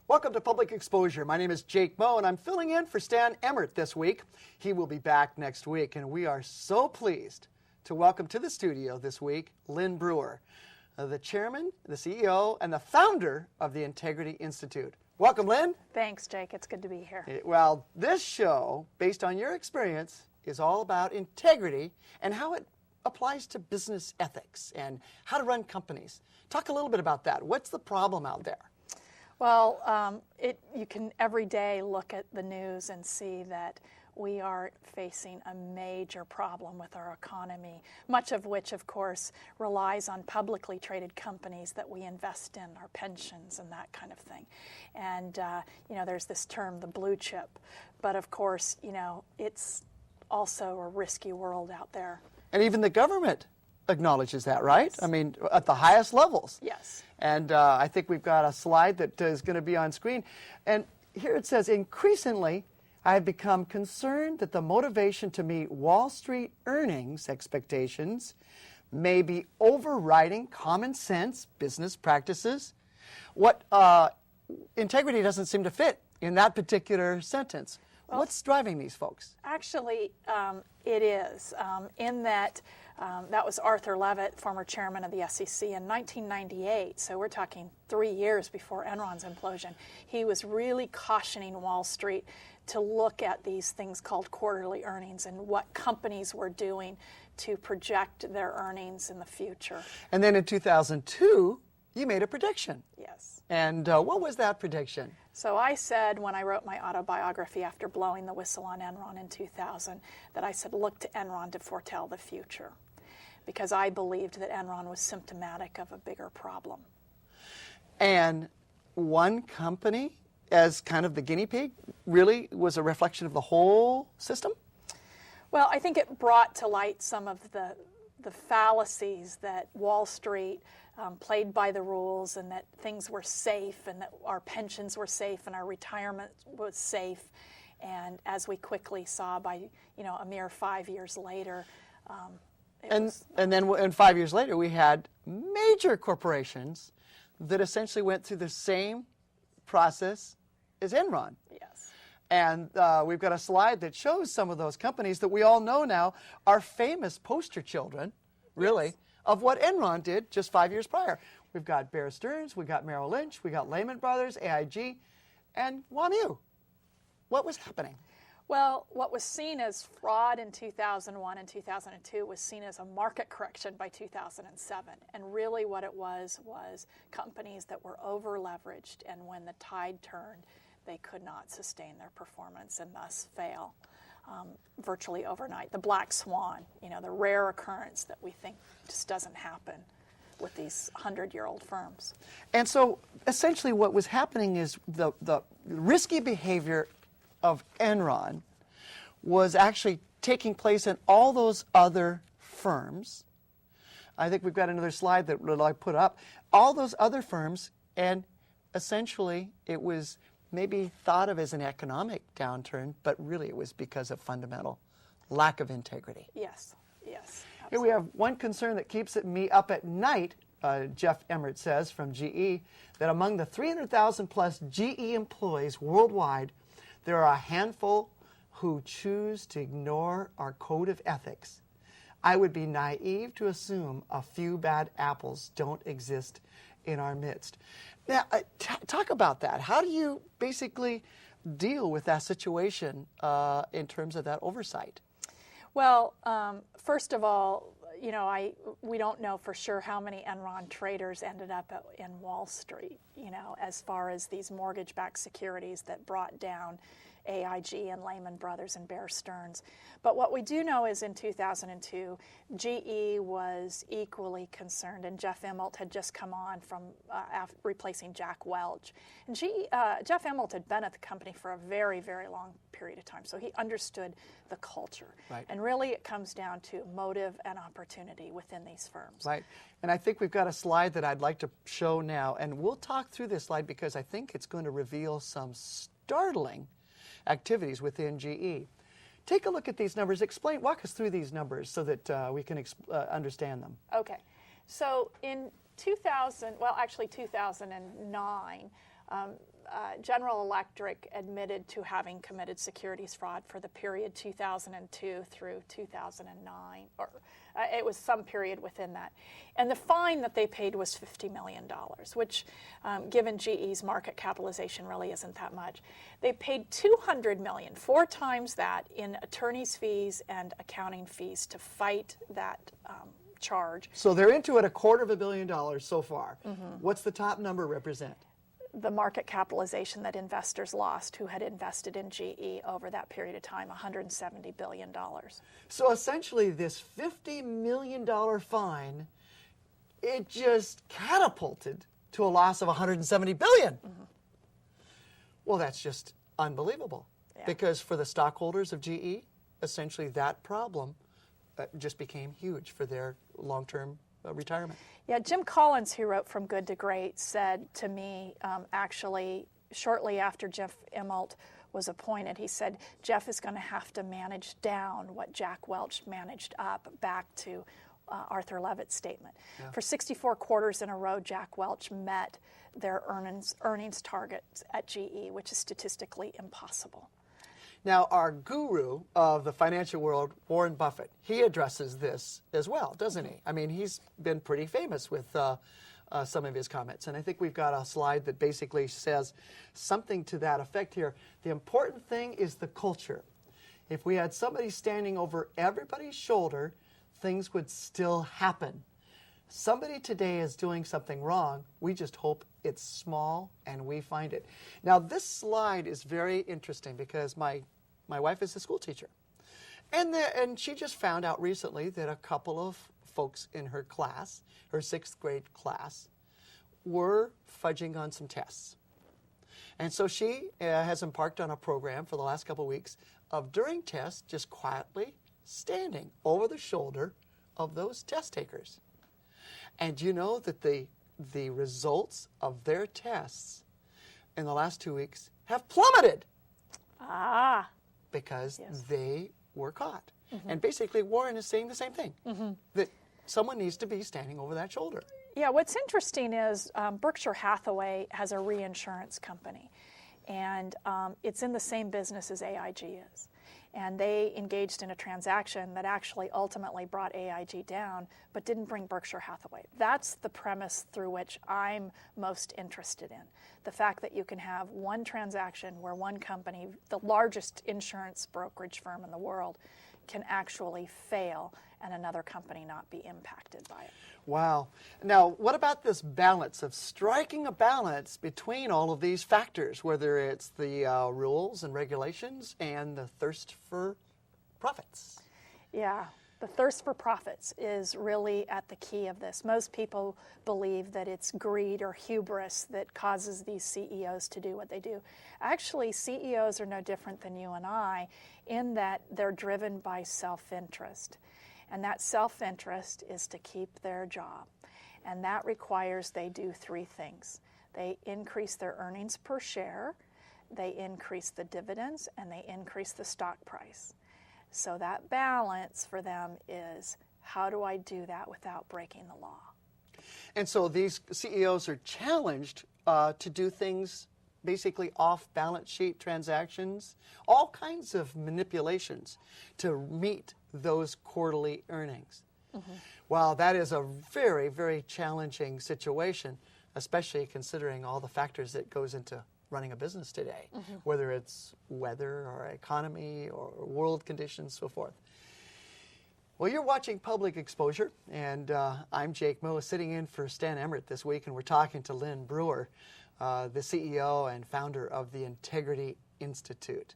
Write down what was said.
Welcome to Public Exposure. My name is Jake Moe, and I'm filling in for Stan Emmert this week. He will be back next week, and we are so pleased to welcome to the studio this week Lynn Brewer, the chairman, the CEO, and the founder of the Integrity Institute. Welcome, Lynn. Thanks, Jake. It's good to be here. Well, this show, based on your experience, is all about integrity and how it applies to business ethics and how to run companies. Talk a little bit about that. What's the problem out there? Well, you can every day look at the news and see that we are facing a major problem with our economy, much of which, of course, relies on publicly traded companies that we invest in, our pensions and that kind of thing. And, there's this term, the blue chip. But, of course, it's also a risky world out there. And even the government acknowledges that, right? Yes. I mean, at the highest levels. Yes. And I think we've got a slide that is going to be on screen. And here it says, increasingly, I have become concerned that the motivation to meet Wall Street earnings expectations may be overriding common sense business practices. What integrity doesn't seem to fit in that particular sentence. Well, what's driving these folks? Actually, it is, in that that was Arthur Levitt, former chairman of the SEC, in 1998, so we're talking 3 years before Enron's implosion. He was really cautioning Wall Street to look at these things called quarterly earnings and what companies were doing to project their earnings in the future. And then in 2002, you made a prediction. Yes. And what was that prediction? So I said, when I wrote my autobiography after blowing the whistle on Enron in 2000, that I said, look to Enron to foretell the future, because I believed that Enron was symptomatic of a bigger problem. And one company, as kind of the guinea pig, really was a reflection of the whole system? Well, I think it brought to light some of the fallacies that Wall Street played by the rules, and that things were safe, and that our pensions were safe, and our retirement was safe. And as we quickly saw by, a mere 5 years later, and then 5 years later, we had major corporations that essentially went through the same process as Enron. Yes. And we've got a slide that shows some of those companies that we all know now are famous poster children, really, yes, of what Enron did just 5 years prior. We've got Bear Stearns, we've got Merrill Lynch, we got Lehman Brothers, AIG, and WAMU. What was happening? Well, what was seen as fraud in 2001 and 2002 was seen as a market correction by 2007. And really what it was companies that were over-leveraged, and when the tide turned, they could not sustain their performance and thus fail virtually overnight. The black swan, the rare occurrence that we think just doesn't happen with these 100-year-old firms. And so essentially what was happening is the risky behavior of Enron was actually taking place in all those other firms. I think we've got another slide that I put up. All those other firms, and essentially it was maybe thought of as an economic downturn, but really it was because of fundamental lack of integrity. Yes, yes. Absolutely. Here we have one concern that keeps me up at night, Jeff Emmert says from GE, that among the 300,000 plus GE employees worldwide, there are a handful who choose to ignore our code of ethics. I would be naive to assume a few bad apples don't exist in our midst. Now, talk about that. How do you basically deal with that situation in terms of that oversight? Well, first of all, we don't know for sure how many Enron traders ended up in Wall Street, as far as these mortgage-backed securities that brought down AIG and Lehman Brothers and Bear Stearns. But what we do know is in 2002, GE was equally concerned, and Jeff Immelt had just come on from replacing Jack Welch. And Jeff Immelt had been at the company for a very, very long period of time, so he understood the culture. Right. And really it comes down to motive and opportunity within these firms. Right. And I think we've got a slide that I'd like to show now, and we'll talk through this slide because I think it's going to reveal some startling activities within GE. Take a look at these numbers. Walk us through these numbers so that we can understand them. Okay. So in 2009, General Electric admitted to having committed securities fraud for the period 2002 through 2009, or it was some period within that. And the fine that they paid was $50 million, which, given GE's market capitalization, really isn't that much. They paid $200 million, 4 times that, in attorney's fees and accounting fees to fight that charge. So they're into it $250 million so far. What's the top number represent? The market capitalization that investors lost who had invested in GE over that period of time, $170 billion. So essentially this $50 million fine, it just catapulted to a loss of $170 billion. Well, that's just unbelievable. Yeah. Because for the stockholders of GE, essentially that problem just became huge for their long-term retirement. Yeah, Jim Collins, who wrote From Good to Great, said to me, actually, shortly after Jeff Immelt was appointed, he said, Jeff is going to have to manage down what Jack Welch managed up, back to Arthur Levitt's statement. Yeah. For 64 quarters in a row, Jack Welch met their earnings targets at GE, which is statistically impossible. Now, our guru of the financial world, Warren Buffett, he addresses this as well, doesn't he? I mean, he's been pretty famous with some of his comments. And I think we've got a slide that basically says something to that effect here. The important thing is the culture. If we had somebody standing over everybody's shoulder, things would still happen. Somebody today is doing something wrong. We just hope it's small and we find it. Now, this slide is very interesting because my wife is a school teacher. And she just found out recently that a couple of folks in her class, her 6th grade class, were fudging on some tests. And so she has embarked on a program for the last couple of weeks of, during tests, just quietly standing over the shoulder of those test takers. And you know that the results of their tests in the last 2 weeks have plummeted. Ah. Because yes. they were caught. And basically Warren is saying the same thing, that someone needs to be standing over that shoulder. Yeah, what's interesting is Berkshire Hathaway has a reinsurance company, and it's in the same business as AIG is. And they engaged in a transaction that actually ultimately brought AIG down, but didn't bring Berkshire Hathaway. That's the premise through which I'm most interested in. The fact that you can have one transaction where one company, the largest insurance brokerage firm in the world, can actually fail and another company not be impacted by it. Wow. Now, what about this balance of striking a balance between all of these factors, whether it's the rules and regulations and the thirst for profits? Yeah, the thirst for profits is really at the key of this. Most people believe that it's greed or hubris that causes these CEOs to do what they do. Actually, CEOs are no different than you and I in that they're driven by self-interest. And that self-interest is to keep their job. And that requires they do 3 things. They increase their earnings per share, they increase the dividends, and they increase the stock price. So that balance for them is, how do I do that without breaking the law? And so these CEOs are challenged to do things basically off balance sheet transactions, all kinds of manipulations to meet those quarterly earnings. Wow, that is a very, very challenging situation, especially considering all the factors that goes into running a business today, whether it's weather or economy or world conditions, so forth. Well, you're watching Public Exposure, and I'm Jake Moe, sitting in for Stan Emmerich this week, and we're talking to Lynn Brewer, the CEO and founder of the Integrity Institute.